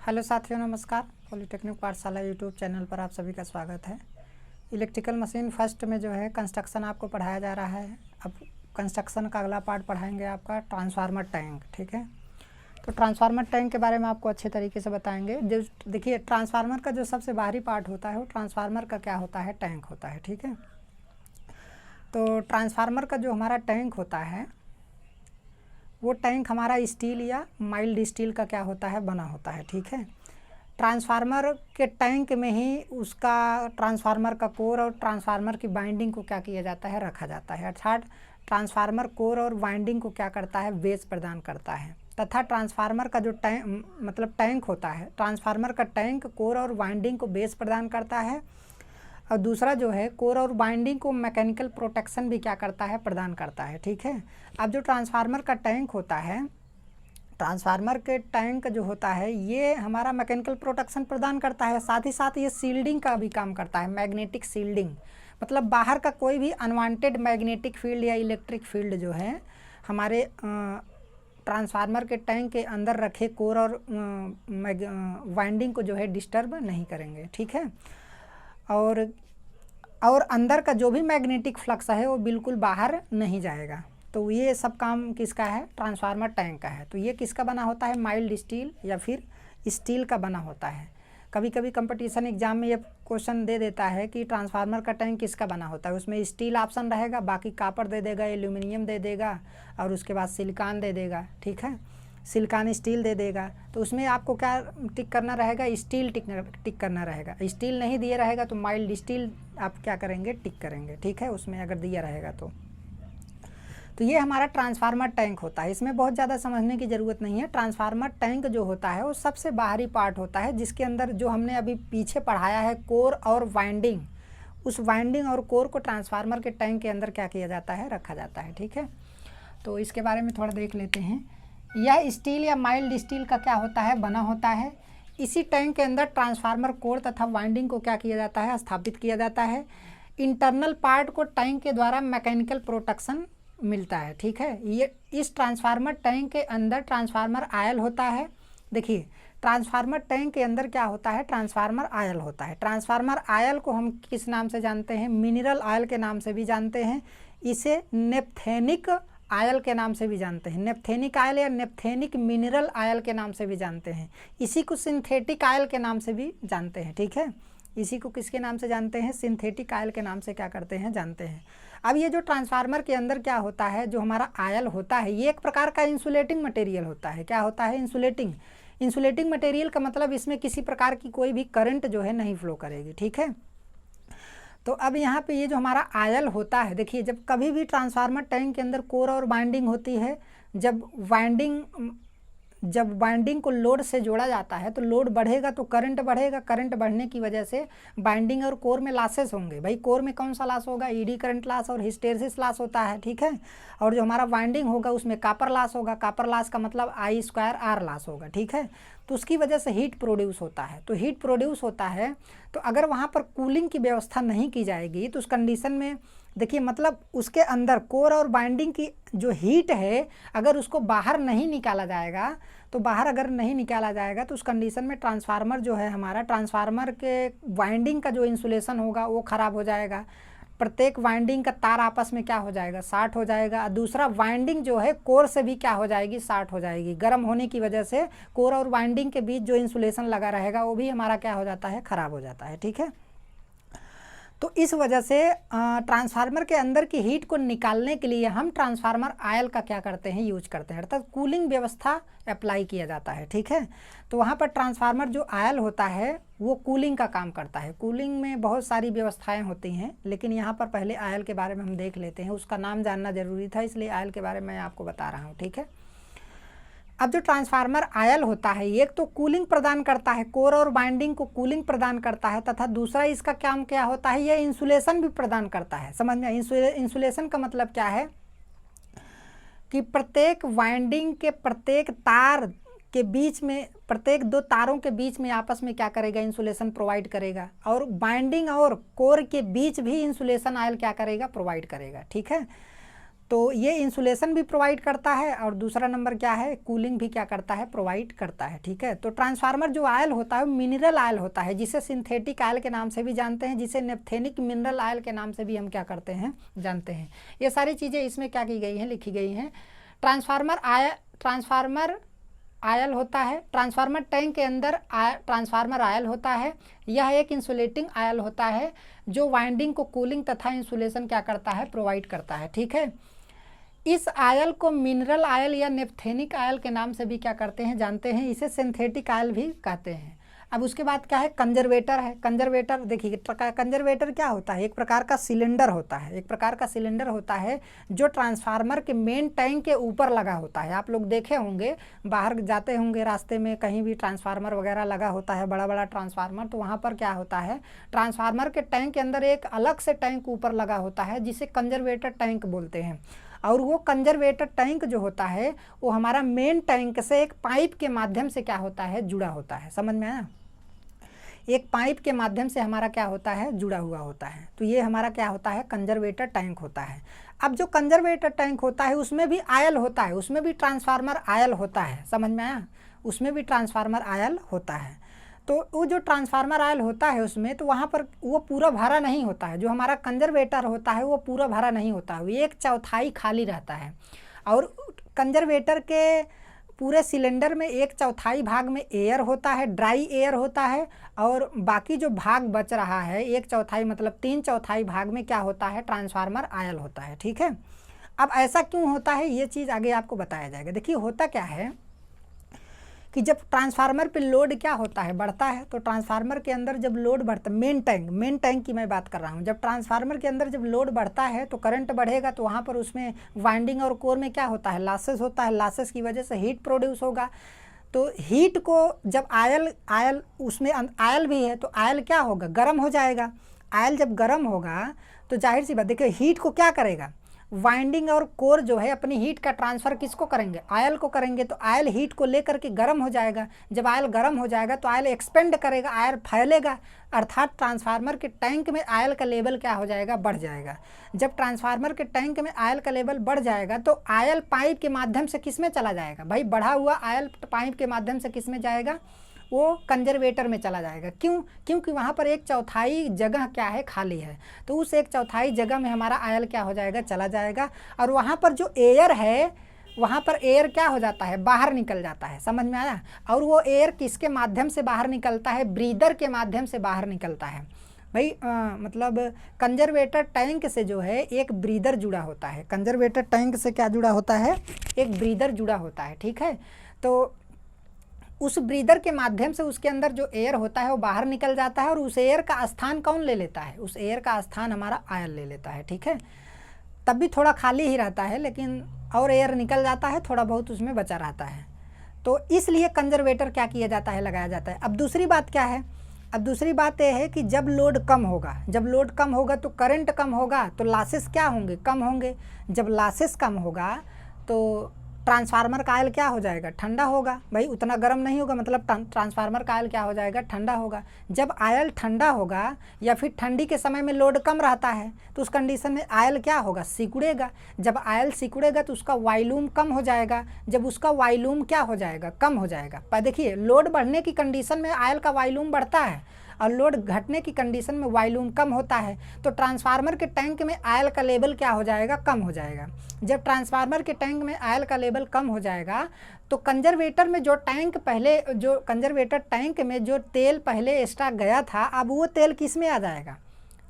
Hello साथियों, नमस्कार। Polytechnic पाठशाला यूट्यूब चैनल पर आप सभी का स्वागत है। इलेक्ट्रिकल मशीन फर्स्ट में जो है कंस्ट्रक्शन आपको पढ़ाया जा रहा है। अब कंस्ट्रक्शन का अगला पार्ट पढ़ाएंगे आपका ट्रांसफार्मर टैंक। ठीक है, तो ट्रांसफार्मर टैंक के बारे में आपको अच्छे तरीके से बताएंगे। जो देखिए, ट्रांसफार्मर का जो सबसे बाहरी पार्ट होता है वो ट्रांसफार्मर का क्या होता है, टैंक होता है। ठीक है, तो ट्रांसफार्मर का जो हमारा टैंक होता है वो टैंक हमारा स्टील या माइल्ड स्टील का क्या होता है, बना होता है। ठीक है, ट्रांसफार्मर के टैंक में ही उसका ट्रांसफार्मर का कोर और ट्रांसफार्मर की बाइंडिंग को क्या किया जाता है, रखा जाता है। अर्थात ट्रांसफार्मर कोर और बाइंडिंग को क्या करता है, बेस प्रदान करता है। तथा ट्रांसफार्मर का जो टैंक होता है, ट्रांसफार्मर का टैंक कोर और बाइंडिंग को बेस प्रदान करता है। और दूसरा जो है, कोर और बाइंडिंग को मैकेनिकल प्रोटेक्शन भी क्या करता है, प्रदान करता है। ठीक है, अब जो ट्रांसफार्मर का टैंक होता है, ट्रांसफार्मर के टैंक जो होता है ये हमारा मैकेनिकल प्रोटेक्शन प्रदान करता है। साथ ही साथ ये सील्डिंग का भी काम करता है, मैग्नेटिक सील्डिंग। मतलब बाहर का कोई भी अनवांटेड मैग्नेटिक फील्ड या इलेक्ट्रिक फील्ड जो है हमारे ट्रांसफार्मर के टैंक के अंदर रखे कोर और वाइंडिंग को जो है डिस्टर्ब नहीं करेंगे। ठीक है, और अंदर का जो भी मैग्नेटिक फ्लक्स है वो बिल्कुल बाहर नहीं जाएगा। तो ये सब काम किसका है, ट्रांसफार्मर टैंक का है। तो ये किसका बना होता है, माइल्ड स्टील या फिर स्टील का बना होता है। कभी कभी कंपटीशन एग्जाम में ये क्वेश्चन दे देता है कि ट्रांसफार्मर का टैंक किसका बना होता है। उसमें स्टील ऑप्शन रहेगा, बाकी कॉपर दे देगा, एल्यूमिनियम दे देगा और उसके बाद सिलिकॉन दे देगा। ठीक है, सिलिकॉन स्टील दे देगा। तो उसमें आपको क्या टिक करना रहेगा, स्टील टिक करना रहेगा। स्टील नहीं दिया रहेगा तो माइल्ड स्टील आप क्या करेंगे, टिक करेंगे। ठीक है, उसमें अगर दिया रहेगा तो ये हमारा ट्रांसफार्मर टैंक होता है। इसमें बहुत ज़्यादा समझने की ज़रूरत नहीं है। ट्रांसफार्मर टैंक जो होता है वो सबसे बाहरी पार्ट होता है, जिसके अंदर जो हमने अभी पीछे पढ़ाया है कोर और वाइंडिंग, उस वाइंडिंग और कोर को ट्रांसफार्मर के टैंक के अंदर क्या किया जाता है, रखा जाता है। ठीक है, तो इसके बारे में थोड़ा देख लेते हैं। यह स्टील या माइल्ड स्टील का क्या होता है, बना होता है। इसी टैंक के अंदर ट्रांसफार्मर कोर तथा वाइंडिंग को क्या किया जाता है, स्थापित किया जाता है। इंटरनल पार्ट को टैंक के द्वारा मैकेनिकल प्रोटेक्शन मिलता है। ठीक है, ये इस ट्रांसफार्मर टैंक के अंदर ट्रांसफार्मर आयल होता है। देखिए, ट्रांसफार्मर टैंक के अंदर क्या होता है, ट्रांसफार्मर आयल होता है। ट्रांसफार्मर आयल को हम किस नाम से जानते हैं, मिनरल आयल के नाम से भी जानते हैं। इसे नेप्थेनिक आयल के नाम से भी जानते हैं। नेप्थेनिक आयल या नेप्थेनिक मिनरल आयल के नाम से भी जानते हैं। इसी को सिंथेटिक आयल के नाम से भी जानते हैं। ठीक है, इसी को किसके नाम से जानते हैं, सिंथेटिक आयल के नाम से क्या करते हैं, जानते हैं। अब ये जो ट्रांसफार्मर के अंदर क्या होता है, जो हमारा आयल होता है, ये एक प्रकार का इंसुलेटिंग मटेरियल होता है। क्या होता है, इंसुलेटिंग मटेरियल का मतलब इसमें किसी प्रकार की कोई भी करंट जो है नहीं फ्लो करेगी। ठीक है, तो अब यहाँ पे ये जो हमारा आयल होता है, देखिए जब कभी भी ट्रांसफार्मर टैंक के अंदर कोर और बाइंडिंग होती है, जब बाइंडिंग को लोड से जोड़ा जाता है तो लोड बढ़ेगा तो करंट बढ़ेगा। करंट बढ़ने की वजह से बाइंडिंग और कोर में लॉसेस होंगे। भाई कोर में कौन सा लॉस होगा, ईडी करंट लॉस और हिस्टेरेसिस लॉस होता है। ठीक है, और जो हमारा बाइंडिंग होगा उसमें कॉपर लॉस होगा। कॉपर लॉस का मतलब I²R लॉस होगा। ठीक है, तो उसकी वजह से हीट प्रोड्यूस होता है। तो हीट प्रोड्यूस होता है तो अगर वहाँ पर कूलिंग की व्यवस्था नहीं की जाएगी तो उस कंडीशन में देखिए, मतलब उसके अंदर कोर और बाइंडिंग की जो हीट है अगर उसको बाहर नहीं निकाला जाएगा तो उस कंडीशन में ट्रांसफार्मर जो है हमारा, ट्रांसफार्मर के वाइंडिंग का जो इंसुलेशन होगा वो ख़राब हो जाएगा। प्रत्येक वाइंडिंग का तार आपस में क्या हो जाएगा, शॉर्ट हो जाएगा। दूसरा वाइंडिंग जो है कोर से भी क्या हो जाएगी, शॉर्ट हो जाएगी। गर्म होने की वजह से कोर और वाइंडिंग के बीच जो इंसुलेशन लगा रहेगा वो भी हमारा क्या हो जाता है, ख़राब हो जाता है। ठीक है, तो इस वजह से ट्रांसफार्मर के अंदर की हीट को निकालने के लिए हम ट्रांसफार्मर आयल का क्या करते हैं, यूज करते हैं। अर्थात कूलिंग व्यवस्था अप्लाई किया जाता है। ठीक है, तो वहाँ पर ट्रांसफार्मर जो आयल होता है वो कूलिंग का काम करता है। कूलिंग में बहुत सारी व्यवस्थाएं होती हैं, लेकिन यहाँ पर पहले आयल के बारे में हम देख लेते हैं। उसका नाम जानना जरूरी था, इसलिए आयल के बारे में आपको बता रहा हूँ। ठीक है, अब जो ट्रांसफार्मर आयल होता है एक तो कूलिंग प्रदान करता है, कोर और बाइंडिंग को कूलिंग प्रदान करता है, तथा दूसरा इसका काम क्या होता है, यह इंसुलेशन भी प्रदान करता है। समझ में, इंसुलेशन का मतलब क्या है कि प्रत्येक वाइंडिंग के प्रत्येक तार के बीच में, प्रत्येक दो तारों के बीच में आपस में क्या करेगा, इंसुलेशन प्रोवाइड करेगा। और बाइंडिंग और कोर के बीच भी इंसुलेशन आयल क्या करेगा, प्रोवाइड करेगा। ठीक है, तो ये इंसुलेशन भी प्रोवाइड करता है और दूसरा नंबर क्या है, कूलिंग भी क्या करता है, प्रोवाइड करता है। ठीक है, तो ट्रांसफार्मर जो आयल होता है मिनरल आयल होता है, जिसे सिंथेटिक आयल के नाम से भी जानते हैं, जिसे नेफ्थेनिक मिनरल आयल के नाम से भी हम क्या करते हैं, जानते हैं। ये सारी चीज़ें इसमें क्या की गई हैं, लिखी गई हैं। ट्रांसफार्मर आयल होता है, ट्रांसफार्मर टैंक के अंदर ट्रांसफार्मर आयल होता है। यह एक इंसुलेटिंग आयल होता है जो वाइंडिंग को कूलिंग तथा इंसुलेशन क्या करता है, प्रोवाइड करता है। ठीक है, इस आयल को मिनरल आयल या नेफ्थेनिक आयल के नाम से भी क्या करते हैं, जानते हैं। इसे सिंथेटिक आयल भी कहते हैं। अब उसके बाद क्या है, कंजर्वेटर है। कंजर्वेटर देखिए, कंजर्वेटर क्या होता है, एक प्रकार का सिलेंडर होता है, एक प्रकार का सिलेंडर होता है जो ट्रांसफार्मर के मेन टैंक के ऊपर लगा होता है। आप लोग देखे होंगे, बाहर जाते होंगे रास्ते में, कहीं भी ट्रांसफार्मर वगैरह लगा होता है, बड़ा बड़ा ट्रांसफार्मर, तो वहाँ पर क्या होता है, ट्रांसफार्मर के टैंक के अंदर एक अलग से टैंक ऊपर लगा होता है जिसे कंजर्वेटर टैंक बोलते हैं। और वो कंजर्वेटर टैंक जो होता है वो हमारा मेन टैंक से एक पाइप के माध्यम से क्या होता है, जुड़ा होता है। समझ में आया, एक पाइप के माध्यम से हमारा क्या होता है, जुड़ा हुआ होता है। तो ये हमारा क्या होता है, कंजर्वेटर टैंक होता है। अब जो कंजर्वेटर टैंक होता है उसमें भी आयल होता है, उसमें भी ट्रांसफार्मर आयल होता है। समझ में आया, उसमें भी ट्रांसफार्मर आयल होता है। तो वो जो ट्रांसफार्मर आयल होता है उसमें, तो वहाँ पर वो पूरा भरा नहीं होता है। जो हमारा कंजर्वेटर होता है वो पूरा भरा नहीं होता है, वो 1/4 खाली रहता है। और कंजर्वेटर के पूरे सिलेंडर में 1/4 भाग में एयर होता है, ड्राई एयर होता है, और बाकी जो भाग बच रहा है 1/4 मतलब 3/4 भाग में क्या होता है, ट्रांसफार्मर आयल होता है। ठीक है, अब ऐसा क्यों होता है ये चीज़ आगे आपको बताया जाएगा। देखिए होता क्या है कि जब ट्रांसफार्मर पे लोड क्या होता है, बढ़ता है, तो ट्रांसफार्मर के अंदर जब लोड बढ़ता है, मेन टैंक की मैं बात कर रहा हूँ, जब ट्रांसफार्मर के अंदर जब लोड बढ़ता है तो करंट बढ़ेगा, तो वहाँ पर उसमें वाइंडिंग और कोर में क्या होता है, लॉसेस होता है। लॉसेस की वजह से हीट प्रोड्यूस होगा। तो हीट को जब आयल उसमें आयल भी है तो आयल क्या होगा, गर्म हो जाएगा। आयल जब गर्म होगा तो जाहिर सी बात, देखिए हीट को क्या करेगा, वाइंडिंग और कोर जो है अपनी हीट का ट्रांसफ़र किसको करेंगे, आयल को करेंगे। तो आयल हीट को लेकर के गर्म हो जाएगा। जब आयल गर्म हो जाएगा तो आयल एक्सपेंड करेगा, आयल फैलेगा, अर्थात ट्रांसफार्मर के टैंक में आयल का लेवल क्या हो जाएगा, बढ़ जाएगा। जब ट्रांसफार्मर के टैंक में आयल का लेवल बढ़ जाएगा तो आयल पाइप के माध्यम से किस में चला जाएगा, भाई बढ़ा हुआ आयल पाइप के माध्यम से किस में जाएगा, वो कंजर्वेटर में चला जाएगा। क्यों, क्योंकि वहाँ पर 1/4 जगह क्या है, खाली है। तो उस 1/4 जगह में हमारा आयल क्या हो जाएगा, चला जाएगा। और वहाँ पर जो एयर है, वहाँ पर एयर क्या हो जाता है, बाहर निकल जाता है। समझ में आया। और वो एयर किसके माध्यम से बाहर निकलता है, ब्रीदर के माध्यम से बाहर निकलता है। भाई मतलब कंजर्वेटर टैंक से जो है एक ब्रीदर जुड़ा होता है। कंजर्वेटर टैंक से क्या जुड़ा होता है, एक ब्रीदर जुड़ा होता है। ठीक है, तो उस ब्रीदर के माध्यम से उसके अंदर जो एयर होता है वो बाहर निकल जाता है, और उस एयर का स्थान कौन ले लेता है, उस एयर का स्थान हमारा आयल ले लेता है। ठीक है, तब भी थोड़ा खाली ही रहता है, लेकिन और एयर निकल जाता है, थोड़ा बहुत उसमें बचा रहता है। तो इसलिए कंजर्वेटर क्या किया जाता है, लगाया जाता है। अब दूसरी बात क्या है, अब दूसरी बात यह है कि जब लोड कम होगा, जब लोड कम होगा तो करंट कम होगा, तो लॉसेस क्या होंगे, कम होंगे। जब लॉसेस कम होगा तो ट्रांसफार्मर का आयल क्या हो जाएगा, ठंडा होगा। भाई उतना गर्म नहीं होगा, मतलब ट्रांसफार्मर का आयल क्या हो जाएगा, ठंडा होगा। जब आयल ठंडा होगा या फिर ठंडी के समय में लोड कम रहता है तो उस कंडीशन में आयल क्या होगा, सिकुड़ेगा। जब आयल सिकुड़ेगा तो उसका वॉल्यूम कम हो जाएगा। जब उसका वॉल्यूम क्या हो जाएगा, कम हो जाएगा। पर देखिए लोड बढ़ने की कंडीशन में आयल का वॉल्यूम बढ़ता है और लोड घटने की कंडीशन में वॉल्यूम कम होता है। तो ट्रांसफार्मर के टैंक में आयल का लेवल क्या हो जाएगा, कम हो जाएगा। जब ट्रांसफार्मर के टैंक में आयल का लेवल कम हो जाएगा तो कंजर्वेटर में जो टैंक पहले, जो कंजर्वेटर टैंक में जो तेल पहले एक्स्ट्रा गया था, अब वो तेल किस में आ जाएगा,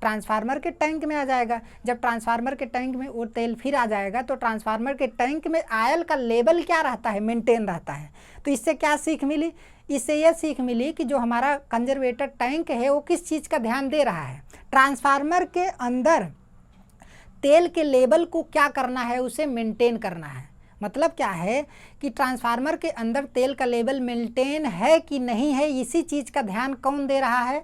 ट्रांसफार्मर के टैंक में आ जाएगा। जब ट्रांसफार्मर के टैंक में वो तेल फिर आ जाएगा तो ट्रांसफार्मर के टैंक में आयल का लेवल क्या रहता है, मेंटेन रहता है। तो इससे क्या सीख मिली, इससे यह सीख मिली कि जो हमारा कंजर्वेटर टैंक है वो किस चीज़ का ध्यान दे रहा है, ट्रांसफार्मर के अंदर तेल के लेवल को क्या करना है, उसे मेंटेन करना है। मतलब क्या है कि ट्रांसफार्मर के अंदर तेल का लेवल मेंटेन है कि नहीं है, इसी चीज़ का ध्यान कौन दे रहा है,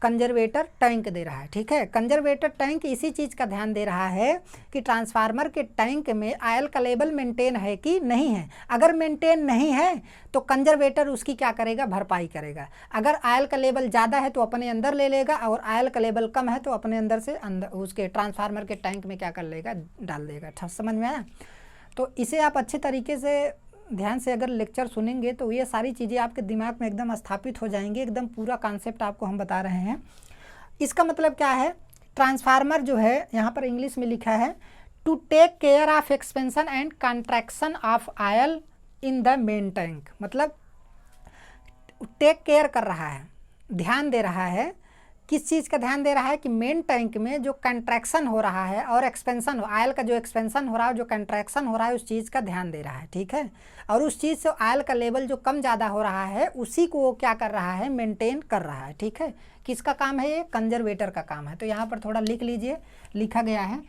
कंजर्वेटर टैंक दे रहा है। ठीक है, कंजर्वेटर टैंक इसी चीज़ का ध्यान दे रहा है कि ट्रांसफार्मर के टैंक में आयल का लेवल मेंटेन है कि नहीं है। अगर मेंटेन नहीं है तो कंजर्वेटर उसकी क्या करेगा, भरपाई करेगा। अगर आयल का लेवल ज़्यादा है तो अपने अंदर ले लेगा, और आयल का लेवल कम है तो अपने अंदर से अंदर उसके ट्रांसफार्मर के टैंक में क्या कर लेगा, डाल देगा। समझ में आया? तो इसे आप अच्छे तरीके से ध्यान से अगर लेक्चर सुनेंगे तो ये सारी चीज़ें आपके दिमाग में एकदम स्थापित हो जाएंगी। एकदम पूरा कॉन्सेप्ट आपको हम बता रहे हैं। इसका मतलब क्या है, ट्रांसफार्मर जो है यहाँ पर इंग्लिश में लिखा है to take care of expansion and contraction of oil in the main tank. मतलब टेक केयर कर रहा है, ध्यान दे रहा है। किस चीज़ का ध्यान दे रहा है कि मेन टैंक में जो कंट्रैक्शन हो रहा है और एक्सपेंशन हो, आयल का जो एक्सपेंशन हो रहा है, जो कंट्रैक्शन हो रहा है, उस चीज़ का ध्यान दे रहा है। ठीक है, और उस चीज़ से आयल का लेवल जो कम ज़्यादा हो रहा है उसी को वो क्या कर रहा है, मेंटेन कर रहा है। ठीक है, किसका काम है ये, कंजर्वेटर का काम है। तो यहाँ पर थोड़ा लिख लीजिए, लिखा गया है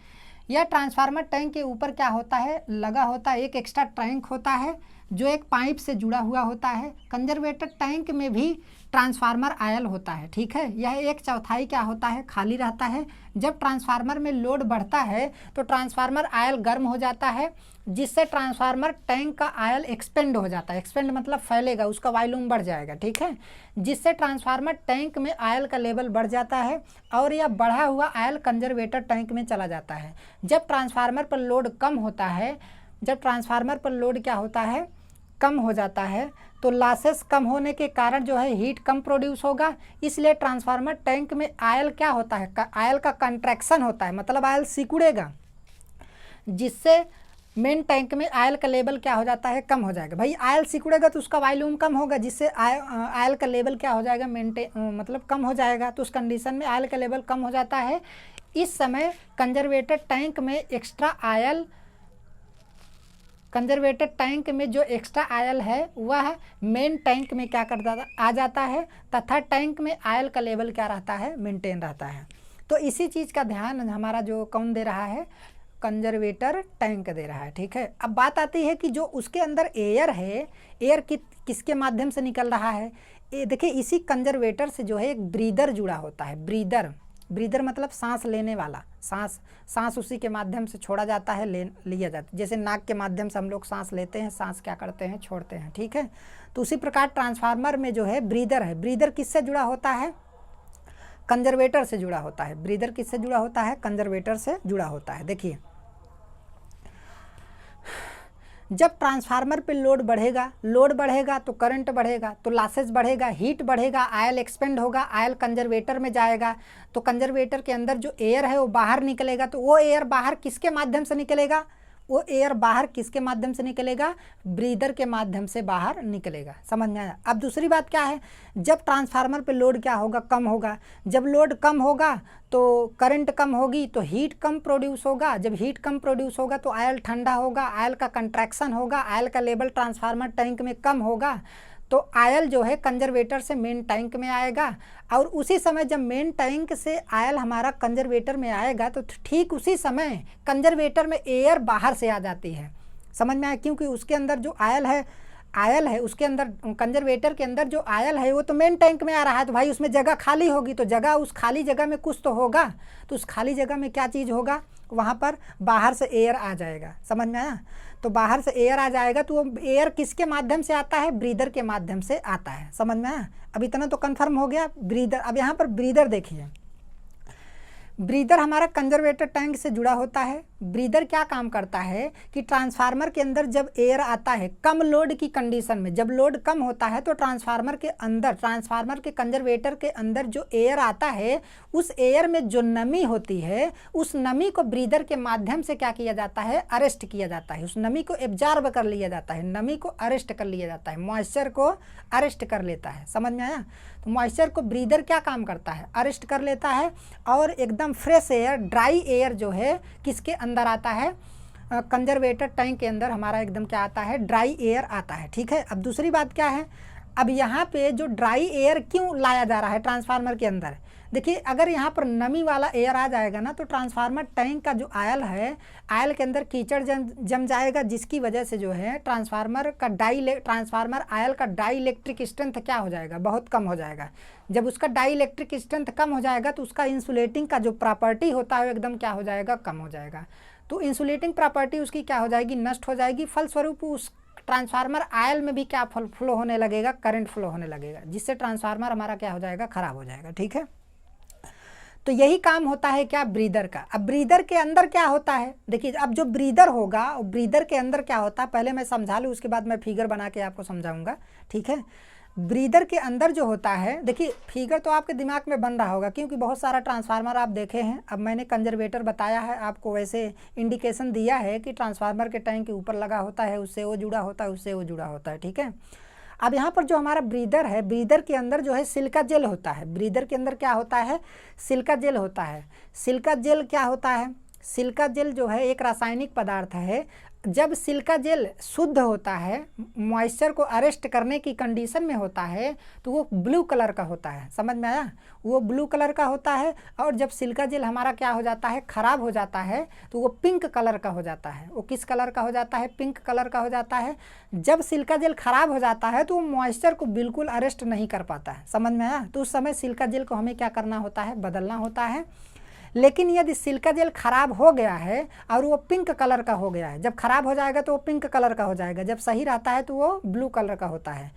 यह ट्रांसफार्मर टैंक के ऊपर क्या होता है, लगा होता है एक एक्स्ट्रा टैंक होता है जो एक पाइप से जुड़ा हुआ होता है। कंजर्वेटर टैंक में भी ट्रांसफार्मर आयल होता है। ठीक है, यह 1/4 क्या होता है, खाली रहता है। जब ट्रांसफार्मर में लोड बढ़ता है तो ट्रांसफार्मर आयल गर्म हो जाता है, जिससे ट्रांसफार्मर टैंक का आयल एक्सपेंड हो जाता है। एक्सपेंड मतलब फैलेगा, उसका वॉल्यूम बढ़ जाएगा। ठीक है, जिससे ट्रांसफार्मर टैंक में आयल का लेवल बढ़ जाता है और यह बढ़ा हुआ आयल कंजर्वेटर टैंक में चला जाता है। जब ट्रांसफार्मर पर लोड कम होता है, जब ट्रांसफार्मर पर लोड क्या होता है, कम हो जाता है, तो लॉसेस कम होने के कारण जो है हीट कम प्रोड्यूस होगा। इसलिए ट्रांसफार्मर टैंक में आयल क्या होता है, आयल का कंट्रैक्शन होता है, मतलब आयल सिकुड़ेगा, जिससे मेन टैंक में आयल का लेवल क्या हो जाता है, कम हो जाएगा। भाई आयल सिकुड़ेगा तो उसका वॉल्यूम कम होगा, जिससे आयल का लेवल क्या हो जाएगा, मतलब कम हो जाएगा। तो उस कंडीशन में आयल का लेवल कम हो जाता है। इस समय कंजर्वेटर टैंक में एक्स्ट्रा आयल, कंजर्वेटर टैंक में जो एक्स्ट्रा आयल है वह मेन टैंक में क्या कर आ जाता है, तथा टैंक में आयल का लेवल क्या रहता है, मेंटेन रहता है। तो इसी चीज़ का ध्यान हमारा जो कौन दे रहा है, कंजर्वेटर टैंक दे रहा है। ठीक है, अब बात आती है कि जो उसके अंदर एयर है, एयर किसके माध्यम से निकल रहा है। देखिए इसी कंजर्वेटर से जो है एक ब्रीदर जुड़ा होता है। ब्रीदर मतलब सांस लेने वाला, सांस उसी के माध्यम से छोड़ा जाता है, लिया जाता है। जैसे नाक के माध्यम से हम लोग सांस लेते हैं, सांस क्या करते हैं, छोड़ते हैं। ठीक है, तो उसी प्रकार ट्रांसफार्मर में जो है ब्रीदर है। ब्रीदर किससे जुड़ा होता है, कंजर्वेटर से जुड़ा होता है। ब्रीदर किससे जुड़ा होता है, कंजर्वेटर से जुड़ा होता है। देखिए जब ट्रांसफार्मर पे लोड बढ़ेगा तो करंट बढ़ेगा, तो लॉसेस बढ़ेगा, हीट बढ़ेगा, आयल एक्सपेंड होगा, आयल कंजर्वेटर में जाएगा, तो कंजर्वेटर के अंदर जो एयर है वो बाहर निकलेगा। तो वो एयर बाहर किसके माध्यम से निकलेगा, वो एयर बाहर किसके माध्यम से निकलेगा, ब्रीदर के माध्यम से बाहर निकलेगा। समझ में आया? अब दूसरी बात क्या है, जब ट्रांसफार्मर पे लोड क्या होगा, कम होगा। जब लोड कम होगा तो करंट कम होगी, तो हीट कम प्रोड्यूस होगा। जब हीट कम प्रोड्यूस होगा तो आयल ठंडा होगा, आयल का कंट्रैक्शन होगा, आयल का लेवल ट्रांसफार्मर टैंक में कम होगा, तो आयल जो है कंजर्वेटर से मेन टैंक में आएगा। और उसी समय जब मेन टैंक से आयल हमारा कंजर्वेटर में आएगा तो ठीक उसी समय कंजर्वेटर में एयर बाहर से आ जाती है। समझ में आया? क्योंकि उसके अंदर जो आयल है उसके अंदर, कंजर्वेटर के अंदर जो आयल है वो तो मेन टैंक में आ रहा है, तो भाई उसमें जगह खाली होगी, तो जगह, उस खाली जगह में कुछ तो होगा। तो उस खाली जगह में क्या चीज़ होगा, वहाँ पर बाहर से एयर आ जाएगा। समझ में आया? तो बाहर से एयर आ जाएगा, तो वो एयर किसके माध्यम से आता है, ब्रीदर के माध्यम से आता है। समझ में आया? अब इतना तो कंफर्म हो गया ब्रीदर। अब यहाँ पर ब्रीदर देखिए, ब्रीदर हमारा कंजर्वेटर टैंक से जुड़ा होता है। ब्रीदर क्या काम करता है कि ट्रांसफार्मर के अंदर जब एयर आता है कम लोड की कंडीशन में, जब लोड कम होता है तो ट्रांसफार्मर के अंदर, ट्रांसफार्मर के कंजर्वेटर के अंदर जो एयर आता है, उस एयर में जो नमी होती है, उस नमी को ब्रीदर के माध्यम से क्या किया जाता है, अरेस्ट किया जाता है। उस नमी को एब्जॉर्ब कर लिया जाता है, नमी को अरेस्ट कर लिया जाता है, मॉइस्चर को अरेस्ट कर लेता है। समझ में आया? तो मॉइस्चर को ब्रीदर क्या काम करता है, अरेस्ट कर लेता है, और एकदम फ्रेश एयर, ड्राई एयर जो है किसके अंदर आता है, कंजर्वेटर टैंक के अंदर हमारा एकदम क्या आता है, ड्राई एयर आता है। ठीक है, अब दूसरी बात क्या है, अब यहाँ पे जो ड्राई एयर क्यों लाया जा रहा है ट्रांसफार्मर के अंदर, देखिए अगर यहाँ पर नमी वाला एयर आ जाएगा ना तो ट्रांसफार्मर टैंक का जो आयल है, आयल के अंदर कीचड़ जम जाएगा, जिसकी वजह से जो है ट्रांसफार्मर आयल का डाई इलेक्ट्रिक स्ट्रेंथ क्या हो जाएगा, बहुत कम हो जाएगा। जब उसका डाई इलेक्ट्रिक स्ट्रेंथ कम हो जाएगा तो उसका इंसुलेटिंग का जो प्रॉपर्टी होता है एकदम क्या हो जाएगा, कम हो जाएगा। तो इंसुलेटिंग प्रॉपर्टी उसकी क्या हो जाएगी, नष्ट हो जाएगी। फलस्वरूप उस ट्रांसफार्मर आयल में भी क्या फ्लो होने लगेगा, करंट फ्लो होने लगेगा, जिससे ट्रांसफार्मर हमारा क्या हो जाएगा, खराब हो जाएगा। ठीक है, तो यही काम होता है क्या, ब्रीदर का। अब ब्रीदर के अंदर क्या होता है, देखिए अब जो ब्रीदर होगा, ब्रीदर के अंदर क्या होता है पहले मैं समझा लूँ, उसके बाद मैं फिगर बना के आपको समझाऊंगा। ठीक है, ब्रीदर के अंदर जो होता है, देखिए फिगर तो आपके दिमाग में बन रहा होगा क्योंकि बहुत सारा ट्रांसफार्मर आप देखे हैं। अब मैंने कंजर्वेटर बताया है आपको, वैसे इंडिकेशन दिया है कि ट्रांसफार्मर के टैंक के ऊपर लगा होता है, उससे वो जुड़ा होता है, उससे वो जुड़ा होता है। ठीक है, अब यहाँ पर जो हमारा ब्रीदर है, ब्रीदर के अंदर जो है सिलिका जेल होता है। ब्रीदर के अंदर क्या होता है, सिलिका जेल होता है। सिलिका जेल क्या होता है, सिलिका जेल जो है एक रासायनिक पदार्थ है। जब सिलिका जेल शुद्ध होता है, मॉइस्चर को अरेस्ट करने की कंडीशन में होता है, तो वो ब्लू कलर का होता है। समझ में आया, वो ब्लू कलर का होता है। और जब सिलिका जेल हमारा क्या हो जाता है, ख़राब हो जाता है, तो वो पिंक कलर का हो जाता है। वो किस कलर का हो जाता है, पिंक कलर का हो जाता है। जब सिलिका जेल ख़राब हो जाता है तो वो मॉइस्चर को बिल्कुल अरेस्ट नहीं कर पाता है। समझ में आया, तो उस समय सिलिका जेल को हमें क्या करना होता है, बदलना होता है। लेकिन यदि सिलिका जेल खराब हो गया है और वो पिंक कलर का हो गया है, जब खराब हो जाएगा तो वो पिंक कलर का हो जाएगा, जब सही रहता है तो वो ब्लू कलर का होता है।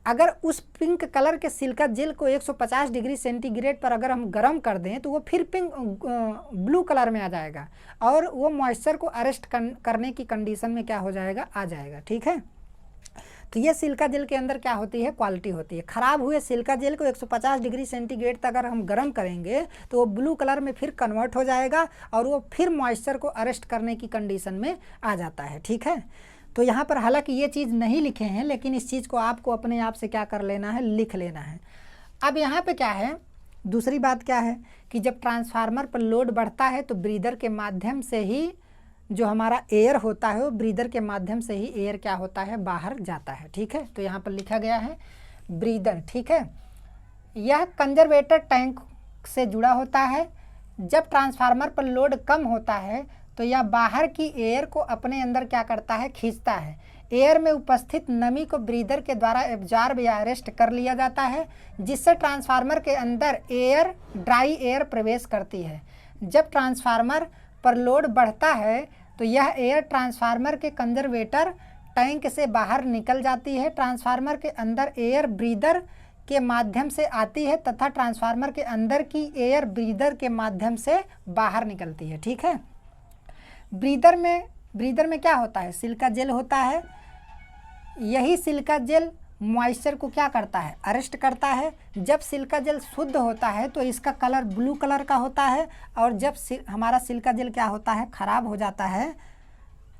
अगर उस पिंक कलर के सिलिका जेल को 150 डिग्री सेंटीग्रेड पर अगर हम गर्म कर दें तो वो फिर ब्लू कलर में आ जाएगा और वो मॉइस्चर को अरेस्ट करने की कंडीशन में क्या हो जाएगा, आ जाएगा। ठीक है, तो ये सिलिका जेल के अंदर क्या होती है, क्वालिटी होती है। ख़राब हुए सिलिका जेल को 150 डिग्री सेंटीग्रेड तक अगर हम गर्म करेंगे तो वो ब्लू कलर में फिर कन्वर्ट हो जाएगा और वो फिर मॉइस्चर को अरेस्ट करने की कंडीशन में आ जाता है। ठीक है, तो यहाँ पर हालांकि ये चीज़ नहीं लिखे हैं, लेकिन इस चीज़ को आपको अपने आप से क्या कर लेना है, लिख लेना है। अब यहाँ पर क्या है, दूसरी बात क्या है कि जब ट्रांसफार्मर पर लोड बढ़ता है तो ब्रीदर के माध्यम से ही जो हमारा एयर होता है, वो ब्रीदर के माध्यम से ही एयर क्या होता है, बाहर जाता है। ठीक है, तो यहाँ पर लिखा गया है ब्रीदर। ठीक है, यह कंजर्वेटर टैंक से जुड़ा होता है। जब ट्रांसफार्मर पर लोड कम होता है तो यह बाहर की एयर को अपने अंदर क्या करता है, खींचता है। एयर में उपस्थित नमी को ब्रीदर के द्वारा एब्जॉर्ब या अरेस्ट कर लिया जाता है, जिससे ट्रांसफार्मर के अंदर एयर, ड्राई एयर प्रवेश करती है। जब ट्रांसफार्मर पर लोड बढ़ता है तो यह एयर ट्रांसफार्मर के कंजर्वेटर टैंक से बाहर निकल जाती है। ट्रांसफार्मर के अंदर एयर ब्रीदर के माध्यम से आती है तथा ट्रांसफार्मर के अंदर की एयर ब्रीदर के माध्यम से बाहर निकलती है। ठीक है, ब्रीदर में क्या होता है, सिलिका जेल होता है। यही सिलिका जेल मॉइस्चर को क्या करता है, अरेस्ट करता है। जब सिलिका जेल शुद्ध होता है तो इसका कलर ब्लू कलर का होता है और जब हमारा सिलिका जेल क्या होता है, ख़राब हो जाता है,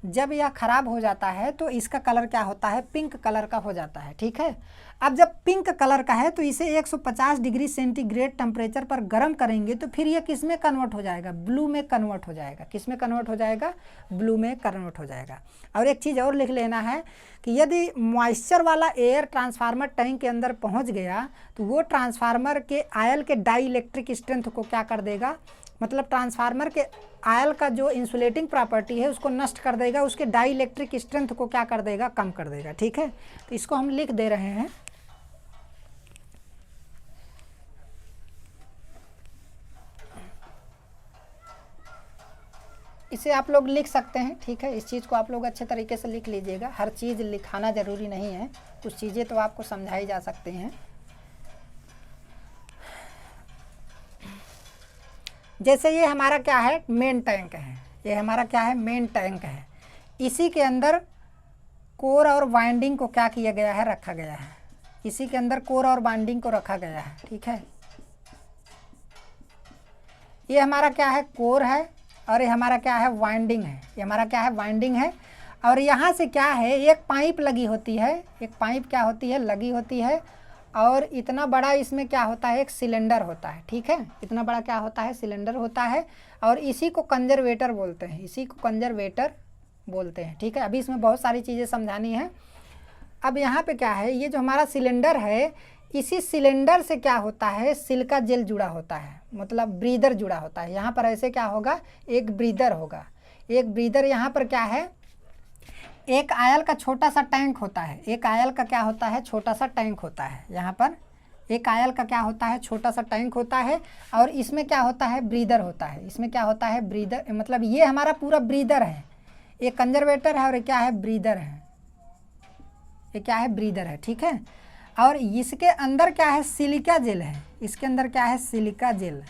जब यह ख़राब हो जाता है तो इसका कलर क्या होता है, पिंक कलर का हो जाता है। ठीक है, अब जब पिंक कलर का है तो इसे 150 डिग्री सेंटीग्रेड टेम्परेचर पर गर्म करेंगे तो फिर यह किस में कन्वर्ट हो जाएगा, ब्लू में कन्वर्ट हो जाएगा। किस में कन्वर्ट हो जाएगा, ब्लू में कन्वर्ट हो जाएगा। और एक चीज़ और लिख लेना है कि यदि मॉइस्चर वाला एयर ट्रांसफार्मर टैंक के अंदर पहुंच गया तो वो ट्रांसफार्मर के आयल के डाई इलेक्ट्रिक स्ट्रेंथ को क्या कर देगा, मतलब ट्रांसफार्मर के आयल का जो इंसुलेटिंग प्रॉपर्टी है उसको नष्ट कर देगा, उसके डाई इलेक्ट्रिक स्ट्रेंथ को क्या कर देगा, कम कर देगा। ठीक है, तो इसको हम लिख दे रहे हैं। इसे आप लोग लिख सकते हैं। ठीक है, इस चीज़ को आप लोग अच्छे तरीके से लिख लीजिएगा। हर चीज़ लिखाना ज़रूरी नहीं है, कुछ चीज़ें तो आपको समझाई जा सकती हैं। जैसे ये हमारा क्या है, मेन टैंक है। ये हमारा क्या है, मेन टैंक है। इसी के अंदर कोर और वाइंडिंग को क्या किया गया है, रखा गया है। इसी के अंदर कोर और वाइंडिंग को रखा गया है। ठीक है, ये हमारा क्या है, कोर है और ये हमारा क्या है, वाइंडिंग है। ये हमारा क्या है, वाइंडिंग है। और यहाँ से क्या है, एक पाइप लगी होती है, एक पाइप क्या होती है, लगी होती है। और इतना बड़ा इसमें क्या होता है, एक सिलेंडर होता है। ठीक है, इतना बड़ा क्या होता है, सिलेंडर होता है। और इसी को कंजर्वेटर बोलते हैं, इसी को कंजर्वेटर बोलते हैं। ठीक है, अभी इसमें बहुत सारी चीज़ें समझानी है। अब यहाँ पे क्या है, ये जो हमारा सिलेंडर है, इसी सिलेंडर से क्या होता है, सिलिका जेल जुड़ा होता है, मतलब ब्रीदर जुड़ा होता है। यहाँ पर ऐसे क्या होगा, एक ब्रीदर होगा, एक ब्रीदर। यहाँ पर क्या है, एक आयल का छोटा सा टैंक होता है, एक आयल का क्या होता है, छोटा सा टैंक होता है। यहाँ पर एक आयल का क्या होता है, छोटा सा टैंक होता है, और इसमें क्या होता है, ब्रीदर होता है। इसमें क्या होता है, ब्रीदर, मतलब ये हमारा पूरा ब्रीदर है, एक कंजर्वेटर है और ये क्या है, ब्रीदर है, ये क्या है, ब्रीदर है, ठीक है। और इसके अंदर क्या है, सिलिका जेल है, इसके अंदर क्या है, सिलिका जेल,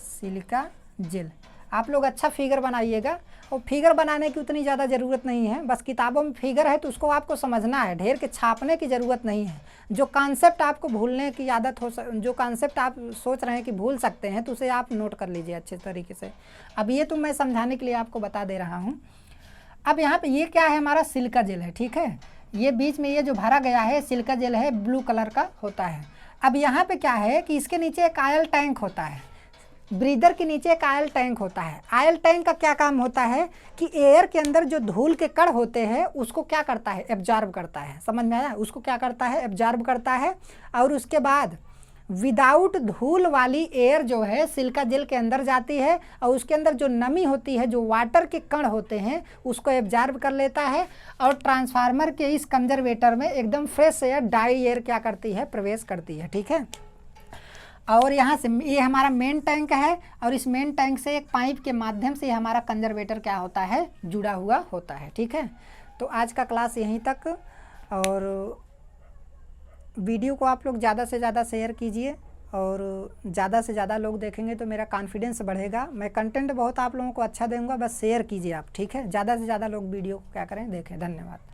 सिलिका जेल। आप लोग अच्छा फिगर बनाइएगा, और फिगर बनाने की उतनी ज़्यादा ज़रूरत नहीं है, बस किताबों में फिगर है तो उसको आपको समझना है, ढेर के छापने की ज़रूरत नहीं है। जो कॉन्सेप्ट आपको भूलने की आदत हो, जो कॉन्सेप्ट आप सोच रहे हैं कि भूल सकते हैं, तो उसे आप नोट कर लीजिए अच्छे तरीके से। अब ये तो मैं समझाने के लिए आपको बता दे रहा हूँ। अब यहाँ पे ये क्या है, हमारा सिलिका जेल है, ठीक है। ये बीच में ये जो भरा गया है सिलिका जेल है, ब्लू कलर का होता है। अब यहाँ पे क्या है कि इसके नीचे एक आयल टैंक होता है, ब्रीदर के नीचे एक आयल टैंक होता है। आयल टैंक का क्या काम होता है कि एयर के अंदर जो धूल के कण होते हैं उसको क्या करता है, एब्जॉर्ब करता है। समझ में आया, उसको क्या करता है, एब्जॉर्ब करता है। और उसके बाद विदाउट धूल वाली एयर जो है सिलिका जेल के अंदर जाती है, और उसके अंदर जो नमी होती है, जो वाटर के कण होते हैं, उसको एब्जॉर्ब कर लेता है, और ट्रांसफार्मर के इस कंजर्वेटर में एकदम फ्रेश एयर, ड्राई एयर क्या करती है, प्रवेश करती है, ठीक है। और यहाँ से ये हमारा मेन टैंक है, और इस मेन टैंक से एक पाइप के माध्यम से हमारा कंजर्वेटर क्या होता है, जुड़ा हुआ होता है, ठीक है। तो आज का क्लास यहीं तक, और वीडियो को आप लोग ज़्यादा से ज़्यादा शेयर कीजिए, और ज़्यादा से ज़्यादा लोग देखेंगे तो मेरा कॉन्फिडेंस बढ़ेगा। मैं कंटेंट बहुत आप लोगों को अच्छा दूंगा, बस शेयर कीजिए आप, ठीक है। ज़्यादा से ज़्यादा लोग वीडियो को क्या करें, देखें। धन्यवाद।